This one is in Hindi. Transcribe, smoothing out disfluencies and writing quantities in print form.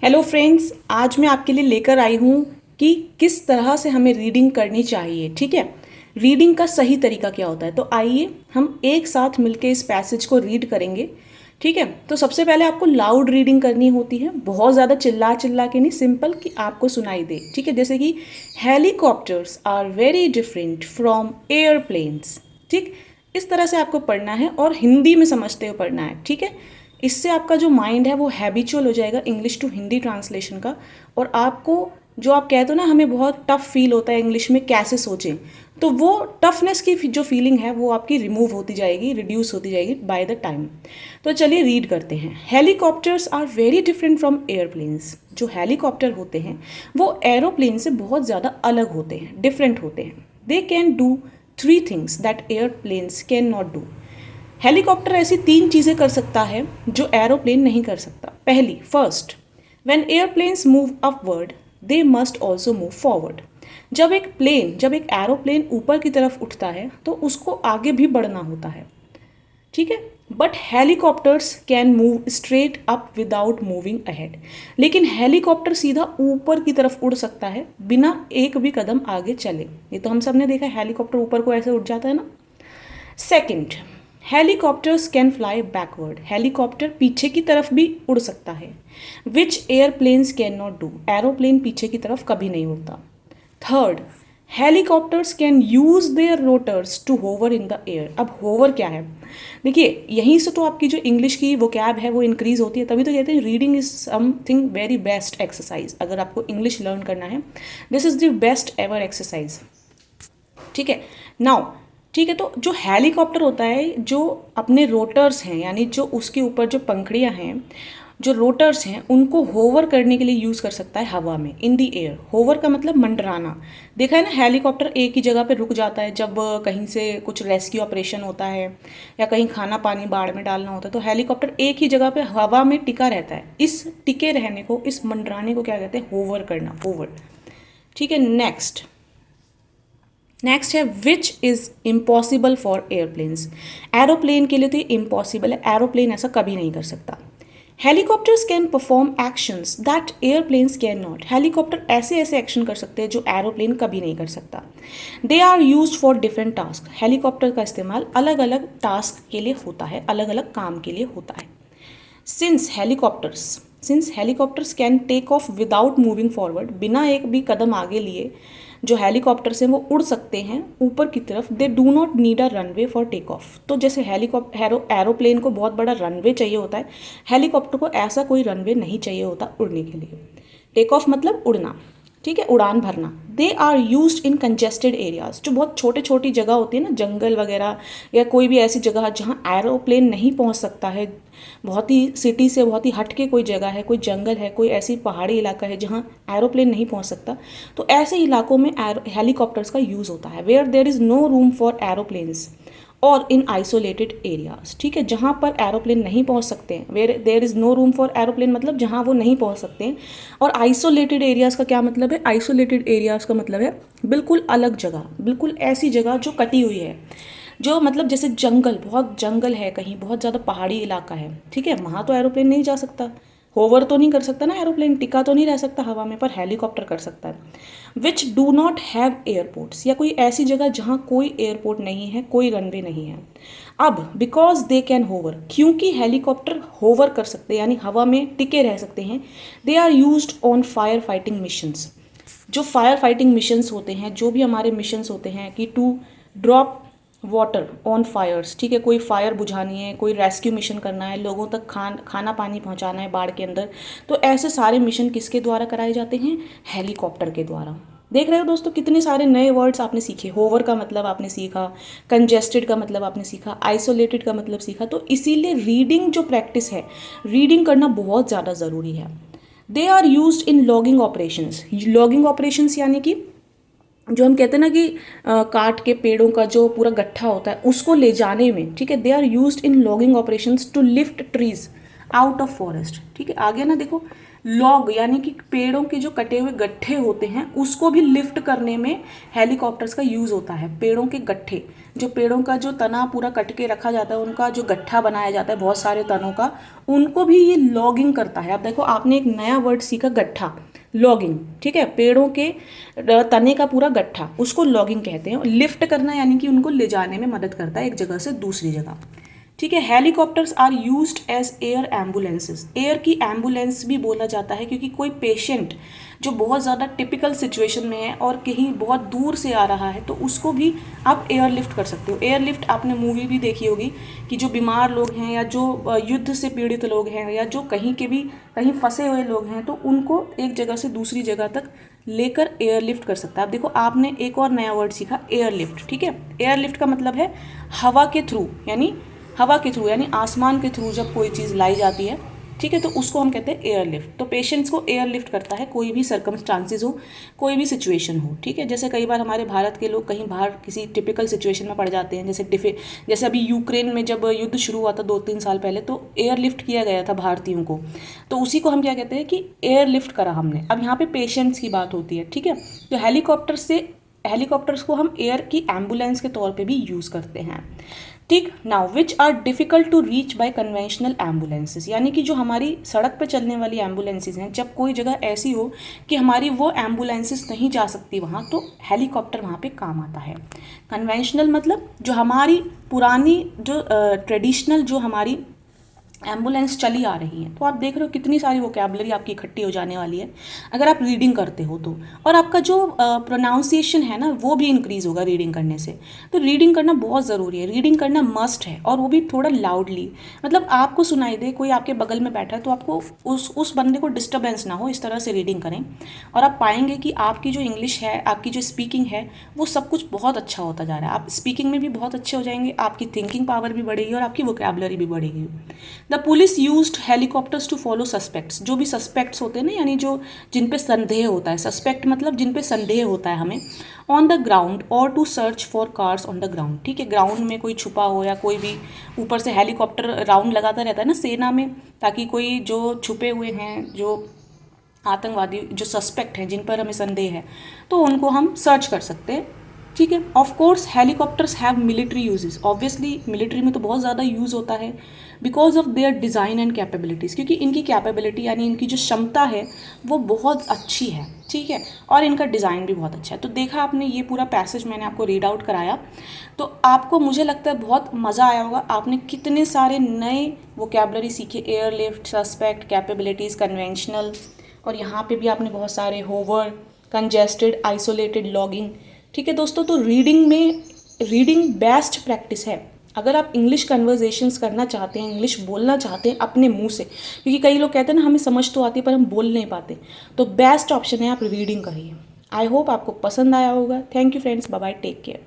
हेलो फ्रेंड्स, आज मैं आपके लिए लेकर आई हूँ कि किस तरह से हमें रीडिंग करनी चाहिए। ठीक है, रीडिंग का सही तरीका क्या होता है। तो आइए हम एक साथ मिलके इस पैसेज को रीड करेंगे। ठीक है, तो सबसे पहले आपको लाउड रीडिंग करनी होती है, बहुत ज़्यादा चिल्ला चिल्ला के नहीं, सिंपल कि आपको सुनाई दे। ठीक है, जैसे कि helicopters are very different from airplanes. ठीक, इस तरह से आपको पढ़ना है और हिंदी में समझते हुए पढ़ना है। ठीक है, इससे आपका जो माइंड है वो हैबिचुअल हो जाएगा इंग्लिश टू हिंदी ट्रांसलेशन का। और आपको जो आप कहते हो ना, हमें बहुत टफ फील होता है इंग्लिश में, कैसे सोचें, तो वो टफनेस की जो फीलिंग है वो आपकी रिमूव होती जाएगी, रिड्यूस होती जाएगी बाय द टाइम। तो चलिए रीड करते हैं। Helicopters are very different from airplanes. जो हेलीकॉप्टर होते हैं वो एरोप्लेन से बहुत ज़्यादा अलग होते हैं, डिफरेंट होते हैं। They can do 3 things that airplanes can not do. Helicopter ऐसी 3 चीज़ें कर सकता है जो एरोप्लेन नहीं कर सकता। पहली, first, when airplanes move upward they must also move forward. जब एक एरोप्लेन ऊपर की तरफ उठता है तो उसको आगे भी बढ़ना होता है। ठीक है, but helicopters can move straight up without moving ahead. लेकिन हेलीकॉप्टर सीधा ऊपर की तरफ उड़ सकता है बिना एक भी कदम आगे चले। ये तो हम सब ने देखा है, हेलीकॉप्टर ऊपर को ऐसे उठ जाता है ना। Second, helicopters can fly backward. Helicopter पीछे की तरफ भी उड़ सकता है, which airplanes can not do. Aeroplane पीछे की तरफ कभी नहीं उड़ता। Third, helicopters can use their rotors to hover in the air. अब होवर क्या है, देखिए यहीं से तो आपकी जो इंग्लिश की वोकैब है वो इंक्रीज होती है। तभी तो कहते हैं reading is something very best exercise. अगर आपको इंग्लिश लर्न करना है, this is the best ever exercise. ठीक है, नाउ ठीक है, तो जो हेलीकॉप्टर होता है, जो अपने रोटर्स हैं, यानी जो उसके ऊपर जो पंखड़ियां हैं, जो रोटर्स हैं, उनको होवर करने के लिए यूज़ कर सकता है हवा में, इन दी एयर। होवर का मतलब मंडराना। देखा है ना, हेलीकॉप्टर एक ही जगह पे रुक जाता है जब कहीं से कुछ रेस्क्यू ऑपरेशन होता है या कहीं खाना पानी बाढ़ में डालना होता है, तो हेलीकॉप्टर एक ही जगह पे हवा में टिका रहता है। इस टिके रहने को, इस मंडराने को क्या कहते हैं, होवर करना, होवर। ठीक है, नेक्स्ट है which is impossible for airplanes. Aeroplane के लिए तो ये इम्पॉसिबल है, एरोप्लेन ऐसा कभी नहीं कर सकता। Helicopters can perform actions that airplanes can not. Helicopter ऐसे ऐसे एक्शन कर सकते हैं जो एरोप्लेन कभी नहीं कर सकता। They are use for different task. Helicopter का इस्तेमाल अलग अलग टास्क के लिए होता है, अलग अलग काम के लिए होता है। Since helicopters can take off without moving forward, बिना एक भी कदम आगे लिए जो हेलीकॉप्टर्स हैं वो उड़ सकते हैं ऊपर की तरफ। They do not need a runway for take off. तो जैसे एरोप्लेन को बहुत बड़ा रनवे चाहिए होता है, हेलीकॉप्टर को ऐसा कोई रनवे नहीं चाहिए होता उड़ने के लिए। टेक ऑफ मतलब उड़ना, ठीक है, उड़ान भरना। They are use in congested areas. जो बहुत छोटे छोटी जगह होती है ना, जंगल वगैरह, या कोई भी ऐसी जगह जहाँ एरोप्लेन नहीं पहुँच सकता है, बहुत ही सिटी से बहुत ही हट के कोई जगह है, कोई जंगल है, कोई ऐसी पहाड़ी इलाका है जहाँ एरोप्लेन नहीं पहुँच सकता, तो ऐसे इलाकों में हेलीकॉप्टर्स का यूज़ होता है। Where there is no room for aeroplanes और इन आइसोलेटेड एरियाज। ठीक है, जहाँ पर एरोप्लेन नहीं पहुँच सकते हैं, where there is no room for aeroplane मतलब जहाँ वो नहीं पहुँच सकते हैं। और आइसोलेटेड एरियाज़ का क्या मतलब है, आइसोलेटेड एरियाज़ का मतलब है बिल्कुल अलग जगह, बिल्कुल ऐसी जगह जो कटी हुई है, जो मतलब जैसे जंगल, बहुत जंगल है, कहीं बहुत ज़्यादा पहाड़ी इलाका है। ठीक है, वहाँ तो एरोप्लेन नहीं जा सकता, होवर तो नहीं कर सकता ना, एरोप्लेन टिका तो नहीं रह सकता हवा में, पर हेलीकॉप्टर कर सकता है। Which do not have airports, या कोई ऐसी जगह जहाँ कोई एयरपोर्ट नहीं है, कोई रनवे नहीं है। अब बिकॉज दे कैन होवर, क्योंकि हेलीकॉप्टर होवर कर सकते हैं यानी हवा में टिके रह सकते हैं, they are used on fire fighting missions. जो फायर फाइटिंग मिशंस होते हैं, जो भी हमारे मिशंस होते हैं कि to drop water on fires, ठीक है, कोई फायर बुझानी है, कोई रेस्क्यू मिशन करना है, लोगों तक खाना पानी पहुंचाना है बाढ़ के अंदर, तो ऐसे सारे मिशन किसके द्वारा कराए जाते हैं, हेलीकॉप्टर के द्वारा। देख रहे हो दोस्तों, कितने सारे नए वर्ड्स आपने सीखे। होवर का मतलब आपने सीखा, कंजेस्टेड का मतलब आपने सीखा, आइसोलेटेड का मतलब सीखा। तो इसीलिए रीडिंग जो प्रैक्टिस है, रीडिंग करना बहुत ज़्यादा ज़रूरी है। They are use in logging operations. Logging operations यानी कि जो हम कहते हैं ना कि काट के पेड़ों का जो पूरा गट्ठा होता है उसको ले जाने में, ठीक है, they are used in logging operations to lift trees. Out of forest, ठीक है। आगे ना देखो, लॉग यानी कि पेड़ों के जो कटे हुए गट्ठे होते हैं उसको भी लिफ्ट करने में हेलीकॉप्टर्स का यूज़ होता है। पेड़ों के गट्ठे, जो पेड़ों का जो तना पूरा कट के रखा जाता है, उनका जो गट्ठा बनाया जाता है बहुत सारे तनों का, उनको भी ये लॉगिंग करता है। अब देखो, आपने एक नया वर्ड सीखा, गट्ठा, लॉगिंग, ठीक है। पेड़ों के तने का पूरा गट्ठा, उसको लॉगिंग कहते हैं। लिफ्ट करना यानी कि उनको ले जाने में मदद करता है एक जगह से दूसरी जगह, ठीक है। Helicopters are used as air ambulances, air की एम्बुलेंस भी बोला जाता है, क्योंकि कोई पेशेंट जो बहुत ज़्यादा टिपिकल सिचुएशन में है और कहीं बहुत दूर से आ रहा है तो उसको भी आप एयरलिफ्ट कर सकते हो। एयरलिफ्ट आपने मूवी भी देखी होगी कि जो बीमार लोग हैं या जो युद्ध से पीड़ित लोग हैं या जो कहीं के भी कहीं फंसे हुए लोग हैं तो उनको एक जगह से दूसरी जगह तक लेकर एयरलिफ्ट कर सकता है। अब देखो, आपने एक और नया वर्ड सीखा, एयरलिफ्ट, ठीक है। एयरलिफ्ट का मतलब है हवा के थ्रू, यानी हवा के थ्रू यानी आसमान के थ्रू जब कोई चीज़ लाई जाती है, ठीक है, तो उसको हम कहते हैं एयरलिफ्ट। तो पेशेंट्स को एयरलिफ्ट करता है कोई भी सर्कमस्टांसिस हो, कोई भी सिचुएशन हो, ठीक है। जैसे कई बार हमारे भारत के लोग कहीं बाहर किसी टिपिकल सिचुएशन में पड़ जाते हैं, जैसे अभी यूक्रेन में जब युद्ध शुरू हुआ था 2-3 साल पहले, तो एयरलिफ्ट किया गया था भारतीयों को, तो उसी को हम क्या कहते हैं कि एयरलिफ्ट करा हमने। अब यहाँ पे पेशेंट्स की बात होती है, ठीक है। तो हेलीकॉप्टर्स को हम एयर की एम्बुलेंस के तौर पे भी यूज़ करते हैं, ठीक। Now which are difficult to reach by conventional ambulances, यानी कि जो हमारी सड़क पर चलने वाली एम्बुलेंसेज हैं, जब कोई जगह ऐसी हो कि हमारी वो एम्बुलेंसेज नहीं जा सकती वहाँ, तो हेलीकॉप्टर वहाँ पे काम आता है। कन्वेंशनल मतलब जो हमारी पुरानी जो ट्रेडिशनल जो हमारी एम्बुलेंस चली आ रही है। तो आप देख रहे हो कितनी सारी वोकैबुलरी आपकी इकट्ठी हो जाने वाली है अगर आप रीडिंग करते हो तो, और आपका जो प्रोनाउंसिएशन है ना वो भी इंक्रीज़ होगा रीडिंग करने से। तो रीडिंग करना बहुत ज़रूरी है, रीडिंग करना मस्ट है, और वो भी थोड़ा लाउडली, मतलब आपको सुनाई दे, कोई आपके बगल में बैठा है तो आपको उस बंदे को डिस्टर्बेंस ना हो, इस तरह से रीडिंग करें। और आप पाएंगे कि आपकी जो इंग्लिश है, आपकी जो स्पीकिंग है, वो सब कुछ बहुत अच्छा होता जा रहा है। आप स्पीकिंग में भी बहुत अच्छे हो जाएंगे, आपकी थिंकिंग पावर भी बढ़ेगी और आपकी वोकैबुलरी भी बढ़ेगी। The police used helicopters to follow suspects, जो भी सस्पेक्ट्स होते हैं ना, यानी जो जिन पे संदेह होता है, सस्पेक्ट मतलब जिन पे संदेह होता है हमें, ऑन द ग्राउंड और to search for cars on the ground, ठीक है। ग्राउंड में कोई छुपा हो या कोई भी ऊपर से हेलीकॉप्टर राउंड लगाता रहता है ना सेना में, ताकि कोई जो छुपे हुए हैं, जो आतंकवादी, जो सस्पेक्ट हैं, जिन पर हमें संदेह है, तो उनको हम सर्च कर सकते हैं, ठीक है। Of course helicopters have military uses, obviously military में तो बहुत ज़्यादा यूज़ होता है, because of their design and capabilities, क्योंकि इनकी कैपेबिलिटी यानी इनकी जो क्षमता है वो बहुत अच्छी है, ठीक है, और इनका डिज़ाइन भी बहुत अच्छा है। तो देखा आपने, ये पूरा पैसेज मैंने आपको रीड आउट कराया, तो आपको मुझे लगता है बहुत मज़ा आया होगा। आपने कितने सारे नए वोकैबुलरी सीखे, एयरलिफ्ट, सस्पेक्ट, कैपेबिलिटीज़, कन्वेंशनल, और यहाँ पे भी आपने बहुत सारे होवर, कंजेस्टेड, आइसोलेटेड, लॉगिंग, ठीक है दोस्तों। तो रीडिंग बेस्ट प्रैक्टिस है अगर आप इंग्लिश कन्वर्जेशंस करना चाहते हैं, इंग्लिश बोलना चाहते हैं अपने मुंह से, क्योंकि कई लोग कहते हैं ना हमें समझ तो आती है पर हम बोल नहीं पाते, तो बेस्ट ऑप्शन है आप रीडिंग करिए। आई होप आपको पसंद आया होगा। Thank you friends, bye bye, take care.